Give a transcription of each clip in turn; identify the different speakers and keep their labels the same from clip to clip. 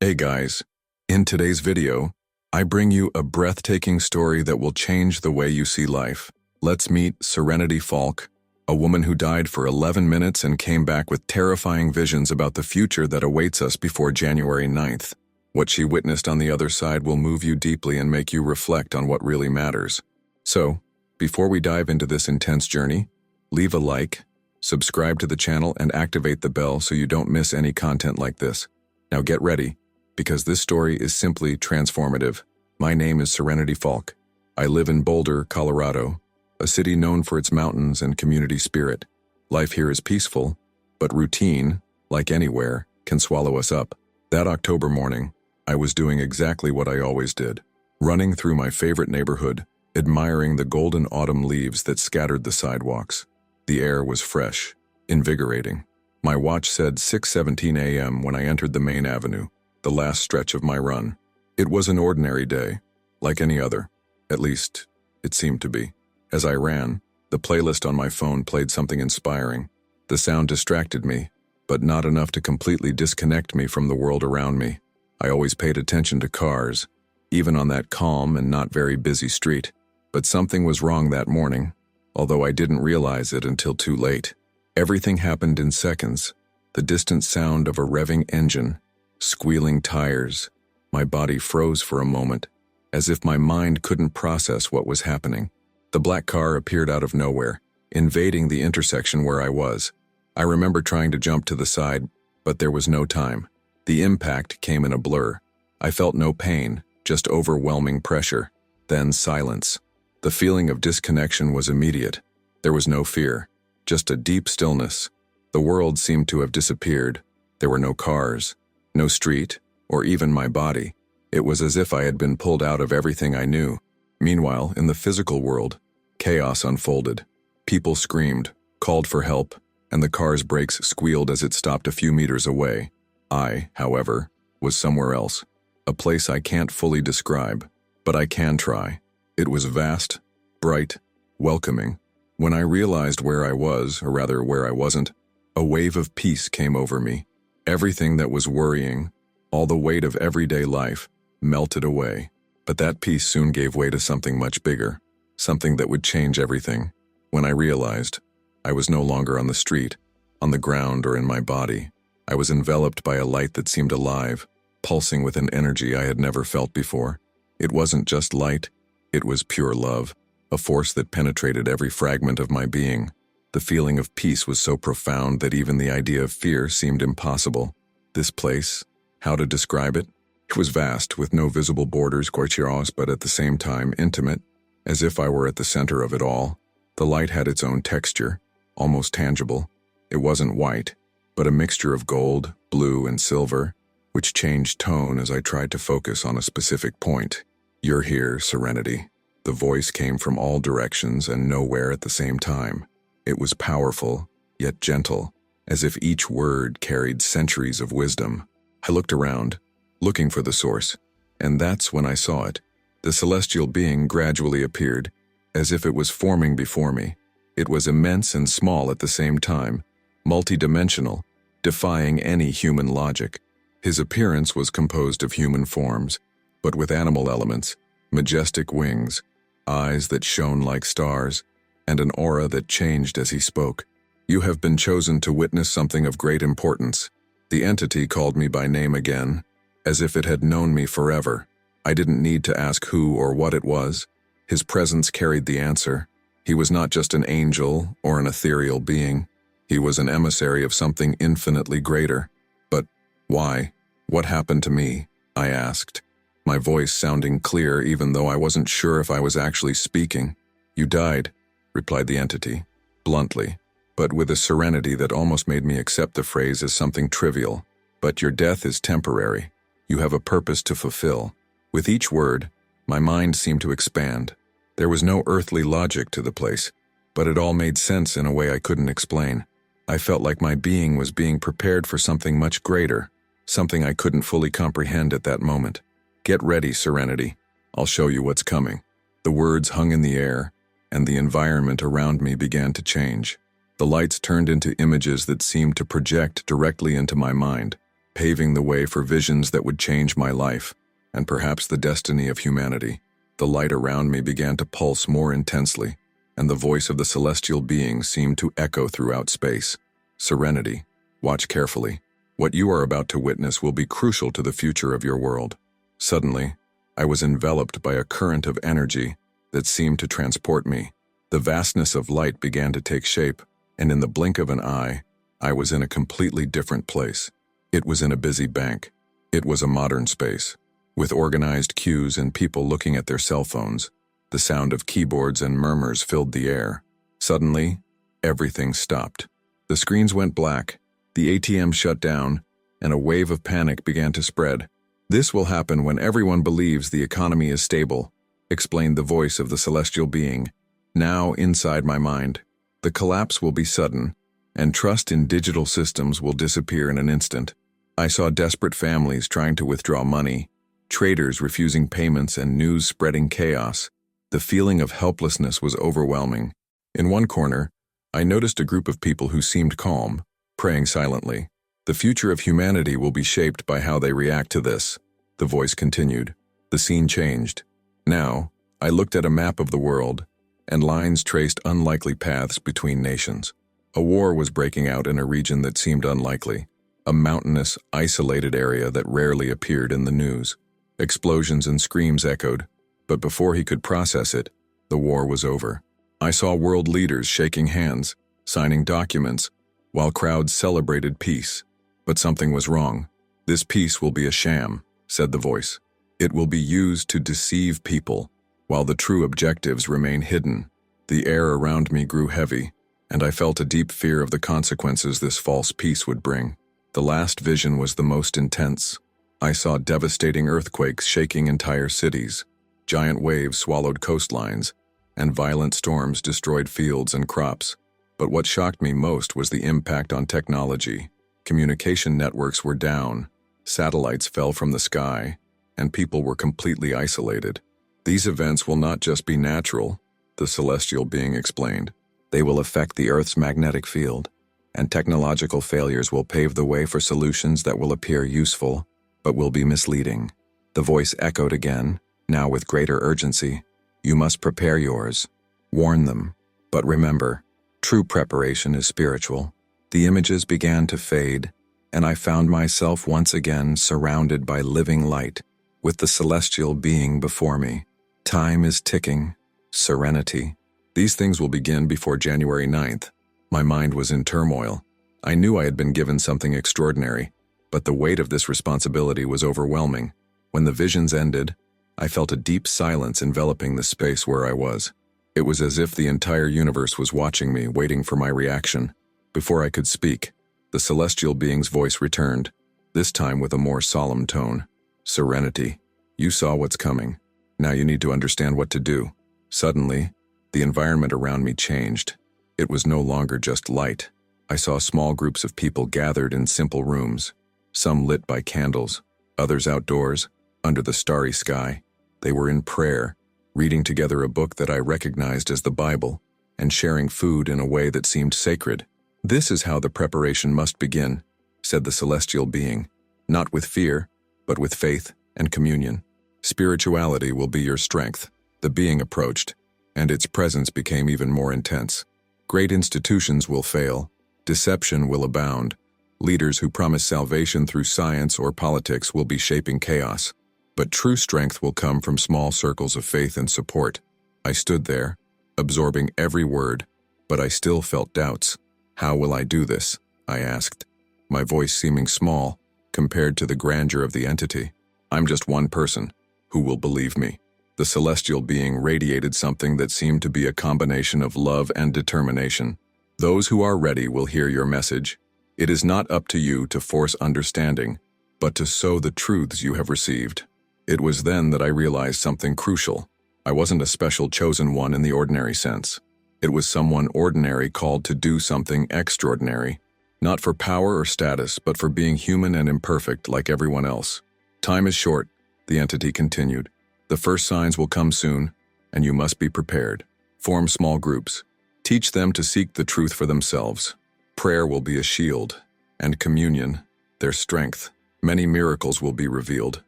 Speaker 1: Hey guys, in today's video, I bring you a breathtaking story that will change the way you see life. Let's meet Serenity Falk, a woman who died for 11 minutes and came back with terrifying visions about the future that awaits us before January 9th. What she witnessed on the other side will move you deeply and make you reflect on what really matters. So, before we dive into this intense journey, leave a like, subscribe to the channel, and activate the bell so you don't miss any content like this. Now get ready, because this story is simply transformative. My name is Serenity Falk. I live in Boulder, Colorado, a city known for its mountains and community spirit. Life here is peaceful, but routine, like anywhere, can swallow us up. That October morning, I was doing exactly what I always did, running through my favorite neighborhood, admiring the golden autumn leaves that scattered the sidewalks. The air was fresh, invigorating. My watch said 6:17 a.m. when I entered the main avenue, the last stretch of my run. It was an ordinary day, like any other. At least, it seemed to be. As I ran, the playlist on my phone played something inspiring. The sound distracted me, but not enough to completely disconnect me from the world around me. I always paid attention to cars, even on that calm and not very busy street. But something was wrong that morning, although I didn't realize it until too late. Everything happened in seconds. The distant sound of a revving engine, squealing tires. My body froze for a moment, as if my mind couldn't process what was happening. The black car appeared out of nowhere, invading the intersection where I was. I remember trying to jump to the side, but there was no time. The impact came in a blur. I felt no pain, just overwhelming pressure. Then silence. The feeling of disconnection was immediate. There was no fear, just a deep stillness. The world seemed to have disappeared. There were no cars, no street, or even my body. It was as if I had been pulled out of everything I knew. Meanwhile, in the physical world, chaos unfolded. People screamed, called for help, and the car's brakes squealed as it stopped a few meters away. I, however, was somewhere else, a place I can't fully describe, but I can try. It was vast, bright, welcoming. When I realized where I was, or rather where I wasn't, a wave of peace came over me. Everything that was worrying, all the weight of everyday life, melted away. But that peace soon gave way to something much bigger, something that would change everything. When I realized, I was no longer on the street, on the ground, or in my body. I was enveloped by a light that seemed alive, pulsing with an energy I had never felt before. It wasn't just light, it was pure love, a force that penetrated every fragment of my being. The feeling of peace was so profound that even the idea of fear seemed impossible. This place, how to describe it? It was vast, with no visible borders, but at the same time intimate, as if I were at the center of it all. The light had its own texture, almost tangible. It wasn't white, but a mixture of gold, blue, and silver, which changed tone as I tried to focus on a specific point. "You're here, Serenity." The voice came from all directions and nowhere at the same time. It was powerful, yet gentle, as if each word carried centuries of wisdom. I looked around, looking for the source, and that's when I saw it. The celestial being gradually appeared, as if it was forming before me. It was immense and small at the same time, multidimensional, defying any human logic. His appearance was composed of human forms, but with animal elements, majestic wings, eyes that shone like stars, and an aura that changed as he spoke. "You have been chosen to witness something of great importance." The entity called me by name again, as if it had known me forever. I didn't need to ask who or what it was. His presence carried the answer. He was not just an angel or an ethereal being. He was an emissary of something infinitely greater. But why? What happened to me? I asked, my voice sounding clear even though I wasn't sure if I was actually speaking. "You died," replied the entity, bluntly, but with a serenity that almost made me accept the phrase as something trivial. "But your death is temporary. You have a purpose to fulfill." With each word, my mind seemed to expand. There was no earthly logic to the place, but it all made sense in a way I couldn't explain. I felt like my being was being prepared for something much greater, something I couldn't fully comprehend at that moment. "Get ready, Serenity. I'll show you what's coming." The words hung in the air, and the environment around me began to change. The lights turned into images that seemed to project directly into my mind. paving the way for visions that would change my life, and perhaps the destiny of humanity. The light around me began to pulse more intensely, and the voice of the celestial being seemed to echo throughout space. Serenity, watch carefully. What you are about to witness will be crucial to the future of your world. Suddenly, I was enveloped by a current of energy that seemed to transport me. The vastness of light began to take shape, and in the blink of an eye, I was in a completely different place. It was in a busy bank. It was a modern space, with organized queues and people looking at their cell phones. The sound of keyboards and murmurs filled the air. Suddenly, everything stopped. The screens went black, the ATM shut down, and a wave of panic began to spread. "This will happen when everyone believes the economy is stable," explained the voice of the celestial being. Now, inside my mind, the collapse will be sudden, and trust in digital systems will disappear in an instant. I saw desperate families trying to withdraw money, traders refusing payments, and news spreading chaos. The feeling of helplessness was overwhelming. In one corner, I noticed a group of people who seemed calm, praying silently. "The future of humanity will be shaped by how they react to this," the voice continued. The scene changed. Now, I looked at a map of the world, and lines traced unlikely paths between nations. A war was breaking out in a region that seemed unlikely, a mountainous, isolated area that rarely appeared in the news. Explosions and screams echoed, but before he could process it, the war was over. I saw world leaders shaking hands, signing documents, while crowds celebrated peace. But something was wrong. "This peace will be a sham," said the voice. "It will be used to deceive people, while the true objectives remain hidden." The air around me grew heavy, and I felt a deep fear of the consequences this false peace would bring. The last vision was the most intense. I saw devastating earthquakes shaking entire cities. Giant waves swallowed coastlines, and violent storms destroyed fields and crops. But what shocked me most was the impact on technology. Communication networks were down, satellites fell from the sky, and people were completely isolated. "These events will not just be natural," the celestial being explained. "They will affect the Earth's magnetic field, and technological failures will pave the way for solutions that will appear useful, but will be misleading." The voice echoed again, now with greater urgency. "You must prepare yours. Warn them. But remember, true preparation is spiritual." The images began to fade, and I found myself once again surrounded by living light, with the celestial being before me. Time is ticking. Serenity. These things will begin before January 9th. My mind was in turmoil. I knew I had been given something extraordinary, but the weight of this responsibility was overwhelming. When the visions ended, I felt a deep silence enveloping the space where I was. It was as if the entire universe was watching me, waiting for my reaction. Before I could speak, the celestial being's voice returned, this time with a more solemn tone. "Serenity, you saw what's coming. Now you need to understand what to do." Suddenly, the environment around me changed. It was no longer just light. I saw small groups of people gathered in simple rooms, some lit by candles, others outdoors, under the starry sky. They were in prayer, reading together a book that I recognized as the Bible, and sharing food in a way that seemed sacred. "This is how the preparation must begin," said the celestial being, "not with fear, but with faith and communion. Spirituality will be your strength." The being approached, and its presence became even more intense. "Great institutions will fail. Deception will abound. Leaders who promise salvation through science or politics will be shaping chaos. But true strength will come from small circles of faith and support." I stood there, absorbing every word, but I still felt doubts. "How will I do this?" I asked, my voice seeming small compared to the grandeur of the entity. "I'm just one person. Who will believe me?" The celestial being radiated something that seemed to be a combination of love and determination. "Those who are ready will hear your message. It is not up to you to force understanding, but to sow the truths you have received." It was then that I realized something crucial. I wasn't a special chosen one in the ordinary sense. It was someone ordinary called to do something extraordinary, not for power or status, but for being human and imperfect like everyone else. "Time is short," the entity continued. "The first signs will come soon, and you must be prepared. Form small groups. Teach them to seek the truth for themselves. Prayer will be a shield, and communion, their strength. Many miracles will be revealed,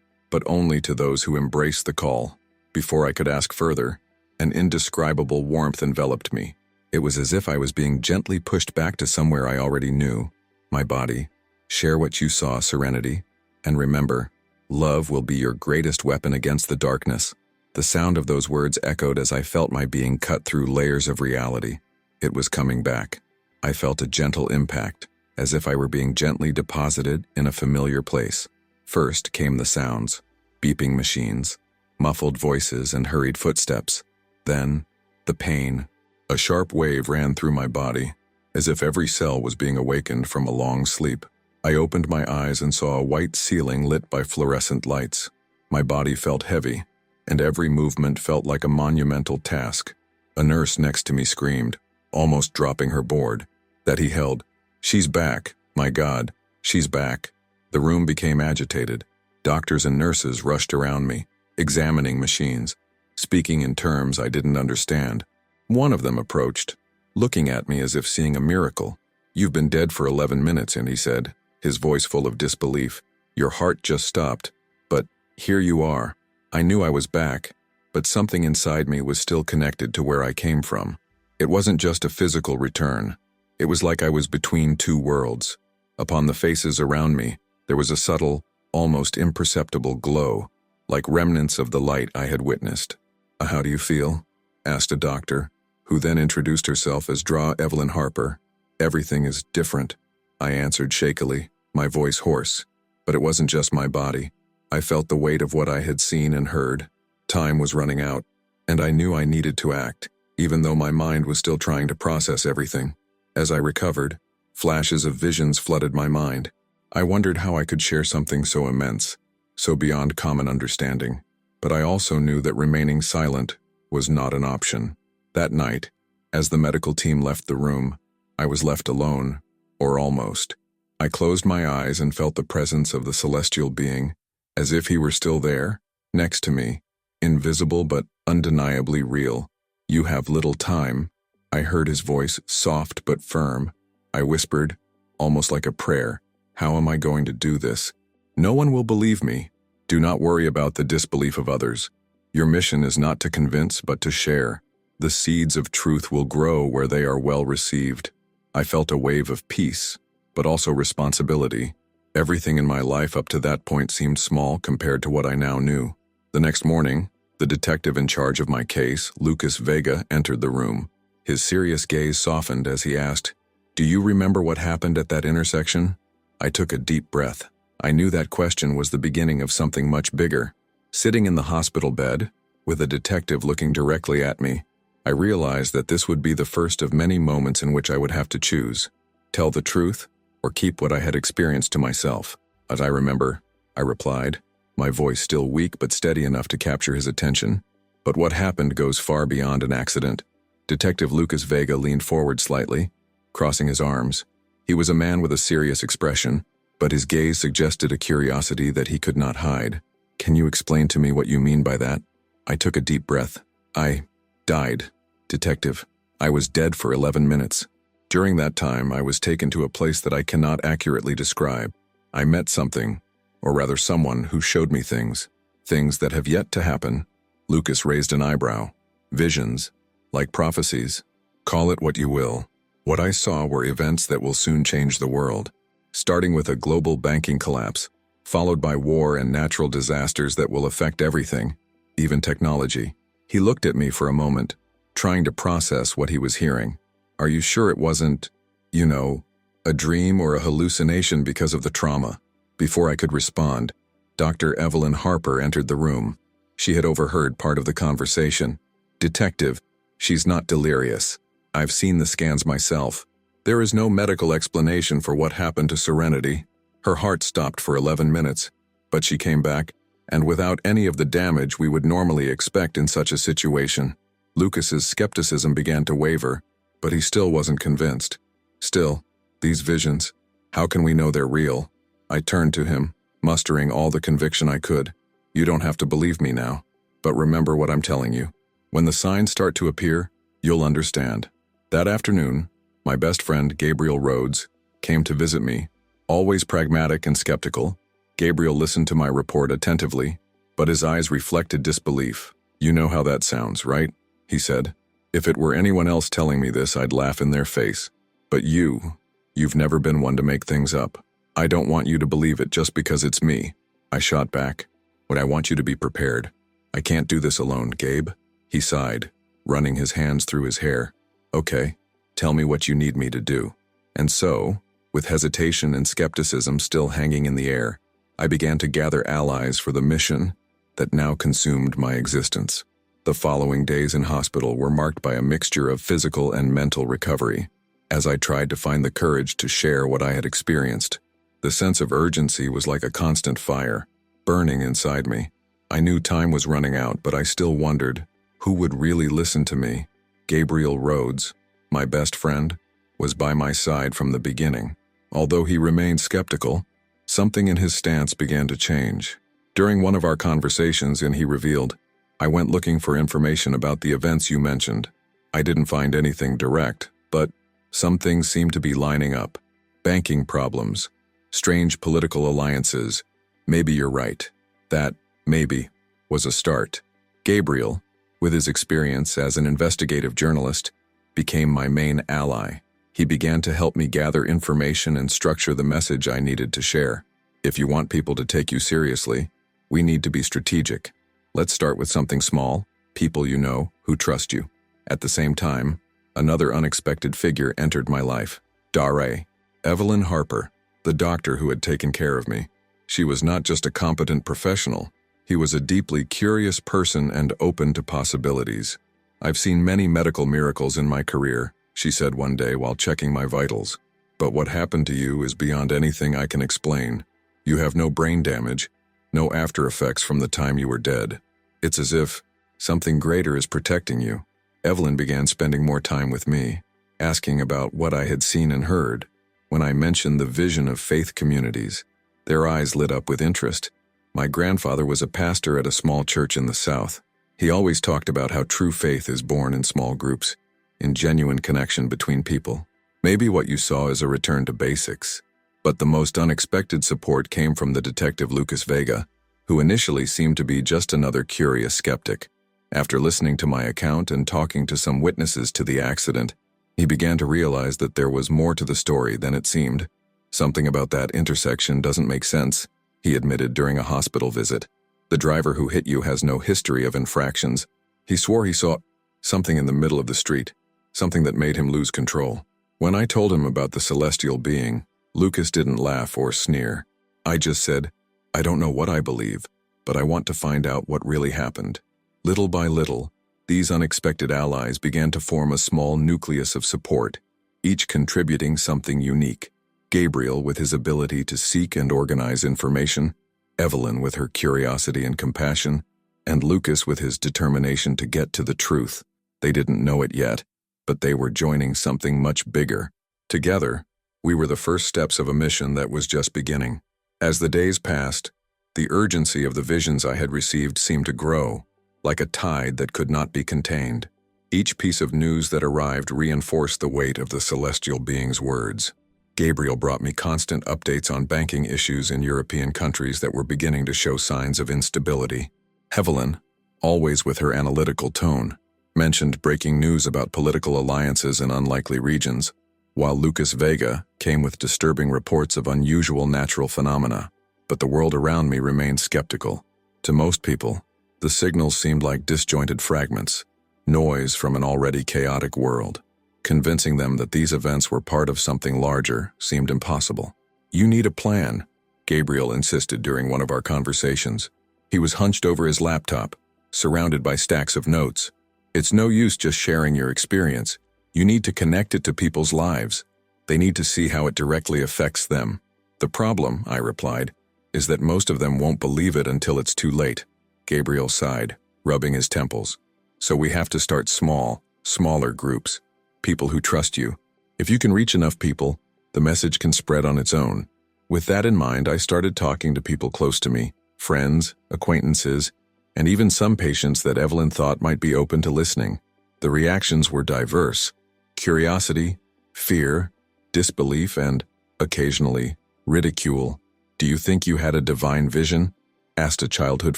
Speaker 1: but only to those who embrace the call. Before I could ask further, an indescribable warmth enveloped me. It was as if I was being gently pushed back to somewhere I already knew. My body, share what you saw, Serenity, and remember, love will be your greatest weapon against the darkness. The sound of those words echoed as I felt my being cut through layers of reality. It was coming back. I felt a gentle impact, as if I were being gently deposited in a familiar place. First came the sounds, beeping machines, muffled voices, and hurried footsteps. Then, the pain. A sharp wave ran through my body, as if every cell was being awakened from a long sleep. I opened my eyes and saw a white ceiling lit by fluorescent lights. My body felt heavy, and every movement felt like a monumental task. A nurse next to me screamed, almost dropping her board, that he held. "She's back, my God, she's back." The room became agitated. Doctors and nurses rushed around me, examining machines, speaking in terms I didn't understand. One of them approached, looking at me as if seeing a miracle. "You've been dead for 11 minutes, and he said, his voice full of disbelief. "Your heart just stopped, but here you are." I knew I was back, but something inside me was still connected to where I came from. It wasn't just a physical return. It was like I was between two worlds. Upon the faces around me, there was a subtle, almost imperceptible glow, like remnants of the light I had witnessed. "How do you feel?" asked a doctor, who then introduced herself as Dra Evelyn Harper. "Everything is different," I answered shakily, my voice hoarse. But it wasn't just my body. I felt the weight of what I had seen and heard. Time was running out, and I knew I needed to act, even though my mind was still trying to process everything. As I recovered, flashes of visions flooded my mind. I wondered how I could share something so immense, so beyond common understanding. But I also knew that remaining silent was not an option. That night, as the medical team left the room, I was left alone, or almost. I closed my eyes and felt the presence of the celestial being, as if he were still there, next to me, invisible but undeniably real. "You have little time." I heard his voice, soft but firm. I whispered, almost like a prayer, "How am I going to do this? No one will believe me. Do not worry about the disbelief of others. Your mission is not to convince but to share. The seeds of truth will grow where they are well received." I felt a wave of peace, but also responsibility. Everything in my life up to that point seemed small compared to what I now knew. The next morning, the detective in charge of my case, Lucas Vega, entered the room. His serious gaze softened as he asked, "Do you remember what happened at that intersection?" I took a deep breath. I knew that question was the beginning of something much bigger. Sitting in the hospital bed, with a detective looking directly at me, I realized that this would be the first of many moments in which I would have to choose: tell the truth or keep what I had experienced to myself. "As I remember," I replied, my voice still weak but steady enough to capture his attention. "But what happened goes far beyond an accident." Detective Lucas Vega leaned forward slightly, crossing his arms. He was a man with a serious expression, but his gaze suggested a curiosity that he could not hide. "Can you explain to me what you mean by that?" I took a deep breath. "I died, Detective. I was dead for 11 minutes. During that time, I was taken to a place that I cannot accurately describe. I met something, or rather someone, who showed me things that have yet to happen." Lucas raised an eyebrow. "Visions, like prophecies. Call it what you will. What I saw were events that will soon change the world, starting with a global banking collapse, followed by war and natural disasters that will affect everything, even technology." He looked at me for a moment, trying to process what he was hearing. "Are you sure it wasn't, a dream or a hallucination because of the trauma?" Before I could respond, Dr. Evelyn Harper entered the room. She had overheard part of the conversation. "Detective, she's not delirious. I've seen the scans myself. There is no medical explanation for what happened to Serenity. Her heart stopped for 11 minutes, but she came back, and without any of the damage we would normally expect in such a situation." Lucas's skepticism began to waver, but he still wasn't convinced. "Still, these visions, how can we know they're real?" I turned to him, mustering all the conviction I could. "You don't have to believe me now, but remember what I'm telling you. When the signs start to appear, you'll understand." That afternoon, my best friend Gabriel Rhodes came to visit me, always pragmatic and skeptical. Gabriel listened to my report attentively, but his eyes reflected disbelief. "You know how that sounds, right?" he said. "If it were anyone else telling me this, I'd laugh in their face. But you've never been one to make things up. I don't want you to believe it just because it's me." I shot back. "But I want you to be prepared. I can't do this alone, Gabe." He sighed, running his hands through his hair. "Okay, tell me what you need me to do." And so, with hesitation and skepticism still hanging in the air, I began to gather allies for the mission that now consumed my existence. The following days in hospital were marked by a mixture of physical and mental recovery, as I tried to find the courage to share what I had experienced. The sense of urgency was like a constant fire, burning inside me. I knew time was running out, but I still wondered, who would really listen to me? Gabriel Rhodes, my best friend, was by my side from the beginning. Although he remained skeptical, something in his stance began to change. During one of our conversations, he revealed, "I went looking for information about the events you mentioned. I didn't find anything direct, but some things seemed to be lining up. Banking problems, strange political alliances. Maybe you're right." That, maybe, was a start. Gabriel, with his experience as an investigative journalist, became my main ally. He began to help me gather information and structure the message I needed to share. "If you want people to take you seriously, we need to be strategic. Let's start with something small, people you know, who trust you." At the same time, another unexpected figure entered my life. Dare, Evelyn Harper, the doctor who had taken care of me. She was not just a competent professional. He was a deeply curious person and open to possibilities. "I've seen many medical miracles in my career," she said one day while checking my vitals. "But what happened to you is beyond anything I can explain. You have no brain damage, no after effects from the time you were dead. It's as if something greater is protecting you." Evelyn began spending more time with me, asking about what I had seen and heard. When I mentioned the vision of faith communities, their eyes lit up with interest. My grandfather was a pastor at a small church in the South. He always talked about how true faith is born in small groups, in genuine connection between people. "Maybe what you saw is a return to basics." But the most unexpected support came from the detective Lucas Vega, who initially seemed to be just another curious skeptic. After listening to my account and talking to some witnesses to the accident, he began to realize that there was more to the story than it seemed. "Something about that intersection doesn't make sense," he admitted during a hospital visit. "The driver who hit you has no history of infractions." He swore he saw something in the middle of the street, something that made him lose control. When I told him about the celestial being, Lucas didn't laugh or sneer. I just said, "I don't know what I believe, but I want to find out what really happened." Little by little, these unexpected allies began to form a small nucleus of support, each contributing something unique. Gabriel with his ability to seek and organize information, Evelyn with her curiosity and compassion, and Lucas with his determination to get to the truth. They didn't know it yet, but they were joining something much bigger. Together, we were the first steps of a mission that was just beginning. As the days passed, the urgency of the visions I had received seemed to grow, like a tide that could not be contained. Each piece of news that arrived reinforced the weight of the celestial being's words. Gabriel brought me constant updates on banking issues in European countries that were beginning to show signs of instability. Evelyn, always with her analytical tone, mentioned breaking news about political alliances in unlikely regions, while Lucas Vega came with disturbing reports of unusual natural phenomena. But the world around me remained skeptical. To most people, the signals seemed like disjointed fragments, noise from an already chaotic world. Convincing them that these events were part of something larger seemed impossible. "You need a plan," Gabriel insisted during one of our conversations. He was hunched over his laptop, surrounded by stacks of notes. "It's no use just sharing your experience. You need to connect it to people's lives. They need to see how it directly affects them." "The problem," I replied, "is that most of them won't believe it until it's too late." Gabriel sighed, rubbing his temples. "So we have to start small, smaller groups. People who trust you. If you can reach enough people, the message can spread on its own." With that in mind, I started talking to people close to me, friends, acquaintances, and even some patients that Evelyn thought might be open to listening. The reactions were diverse: curiosity, fear, disbelief, and, occasionally, ridicule. "Do you think you had a divine vision?" asked a childhood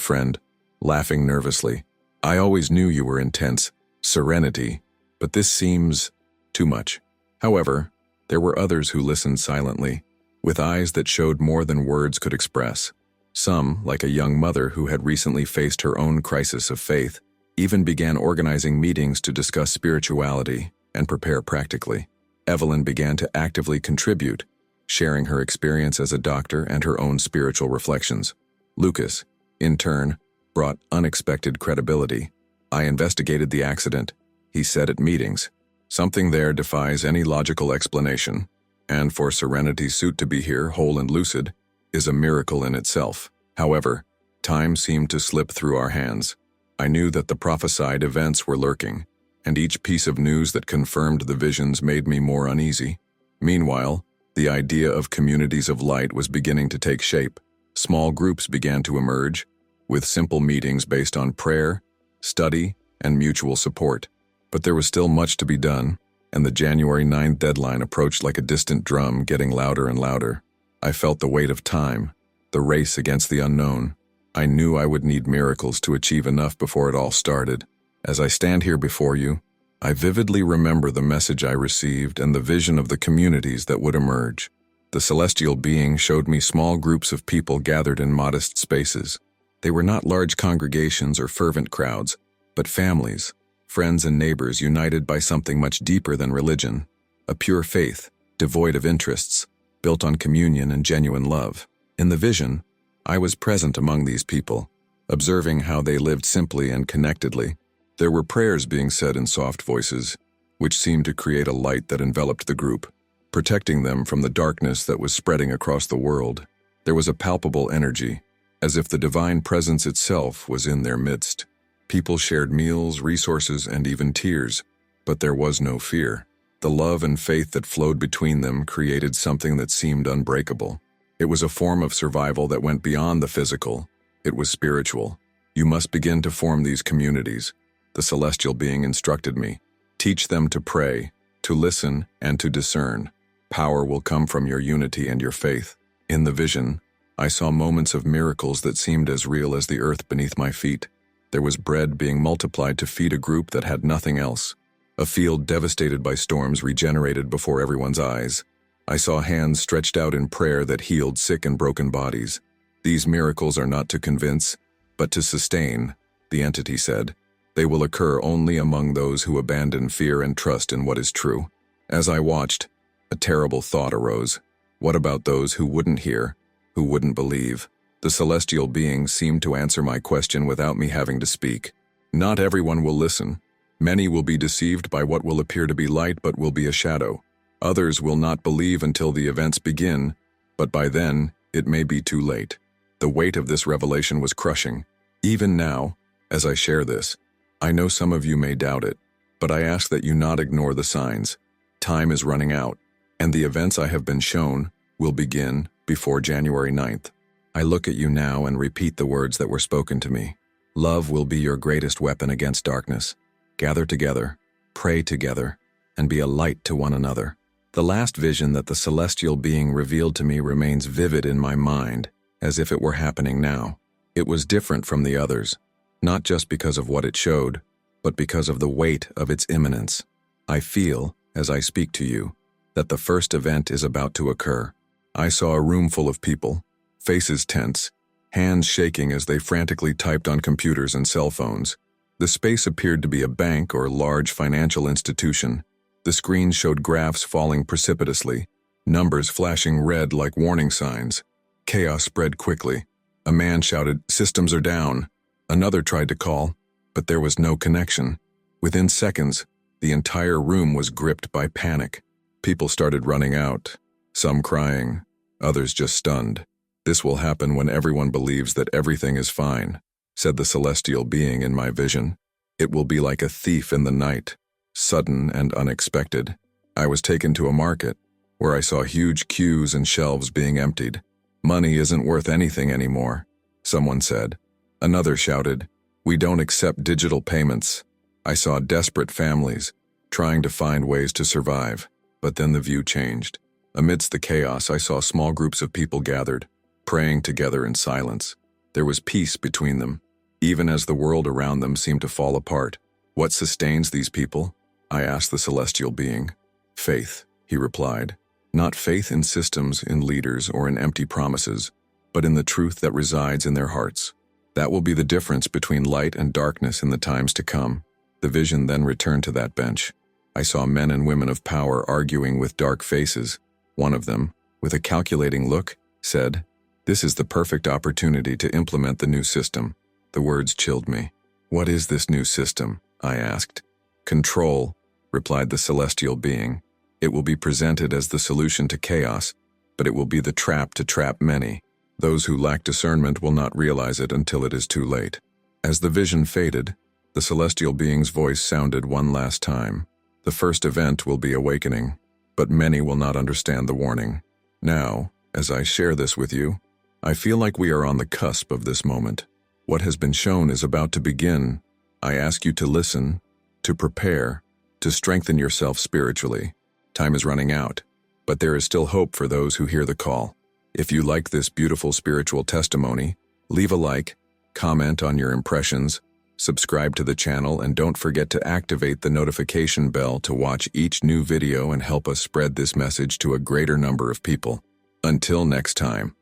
Speaker 1: friend, laughing nervously. "I always knew you were intense, serenity, but this seems too much." However, there were others who listened silently, with eyes that showed more than words could express. Some, like a young mother who had recently faced her own crisis of faith, even began organizing meetings to discuss spirituality and prepare practically. Evelyn began to actively contribute, sharing her experience as a doctor and her own spiritual reflections. Lucas, in turn, brought unexpected credibility. "I investigated the accident," he said at meetings. "Something there defies any logical explanation, and for Serenity's suit to be here, whole and lucid, is a miracle in itself." However, time seemed to slip through our hands. I knew that the prophesied events were lurking, and each piece of news that confirmed the visions made me more uneasy. Meanwhile, the idea of communities of light was beginning to take shape. Small groups began to emerge, with simple meetings based on prayer, study, and mutual support. But there was still much to be done, and the January 9th deadline approached like a distant drum, getting louder and louder. I felt the weight of time, the race against the unknown. I knew I would need miracles to achieve enough before it all started. As I stand here before you, I vividly remember the message I received and the vision of the communities that would emerge. The celestial being showed me small groups of people gathered in modest spaces. They were not large congregations or fervent crowds, but families, friends and neighbors united by something much deeper than religion, a pure faith, devoid of interests, built on communion and genuine love. In the vision, I was present among these people, observing how they lived simply and connectedly. There were prayers being said in soft voices, which seemed to create a light that enveloped the group, protecting them from the darkness that was spreading across the world. There was a palpable energy, as if the divine presence itself was in their midst. People shared meals, resources, and even tears, but there was no fear. The love and faith that flowed between them created something that seemed unbreakable. It was a form of survival that went beyond the physical. It was spiritual. "You must begin to form these communities," the celestial being instructed me. "Teach them to pray, to listen, and to discern. Power will come from your unity and your faith." In the vision, I saw moments of miracles that seemed as real as the earth beneath my feet. There was bread being multiplied to feed a group that had nothing else. A field devastated by storms regenerated before everyone's eyes. I saw hands stretched out in prayer that healed sick and broken bodies. "These miracles are not to convince, but to sustain," the entity said. "They will occur only among those who abandon fear and trust in what is true." As I watched, a terrible thought arose. What about those who wouldn't hear, who wouldn't believe? The celestial being seemed to answer my question without me having to speak. "Not everyone will listen. Many will be deceived by what will appear to be light but will be a shadow. Others will not believe until the events begin, but by then, it may be too late." The weight of this revelation was crushing. Even now, as I share this, I know some of you may doubt it, but I ask that you not ignore the signs. Time is running out, and the events I have been shown will begin before January 9th. I look at you now and repeat the words that were spoken to me. Love will be your greatest weapon against darkness. Gather together, pray together, and be a light to one another. The last vision that the celestial being revealed to me remains vivid in my mind, as if it were happening now. It was different from the others, not just because of what it showed, but because of the weight of its imminence. I feel, as I speak to you, that the first event is about to occur. I saw a room full of people, faces tense, hands shaking as they frantically typed on computers and cell phones. The space appeared to be a bank or large financial institution. The screen showed graphs falling precipitously, numbers flashing red like warning signs. Chaos spread quickly. A man shouted, "Systems are down." Another tried to call, but there was no connection. Within seconds, the entire room was gripped by panic. People started running out, some crying, others just stunned. "This will happen when everyone believes that everything is fine," said the celestial being in my vision. "It will be like a thief in the night, sudden and unexpected." I was taken to a market, where I saw huge queues and shelves being emptied. "Money isn't worth anything anymore," someone said. Another shouted, "We don't accept digital payments." I saw desperate families, trying to find ways to survive. But then the view changed. Amidst the chaos, I saw small groups of people gathered, praying together in silence. There was peace between them, even as the world around them seemed to fall apart. What sustains these people? I asked the celestial being. Faith, he replied. Not faith in systems, in leaders, or in empty promises, but in the truth that resides in their hearts. That will be the difference between light and darkness in the times to come. The vision then returned to that bench. I saw men and women of power arguing with dark faces. One of them, with a calculating look, said, "This is the perfect opportunity to implement the new system." The words chilled me. "What is this new system?" I asked. "Control," replied the celestial being. "It will be presented as the solution to chaos, but it will be the trap to trap many. Those who lack discernment will not realize it until it is too late." As the vision faded, the celestial being's voice sounded one last time. "The first event will be awakening, but many will not understand the warning. Now, as I share this with you, I feel like we are on the cusp of this moment. What has been shown is about to begin. I ask you to listen, to prepare, to strengthen yourself spiritually. Time is running out, but there is still hope for those who hear the call. If you like this beautiful spiritual testimony, leave a like, comment on your impressions, subscribe to the channel, and don't forget to activate the notification bell to watch each new video and help us spread this message to a greater number of people. Until next time.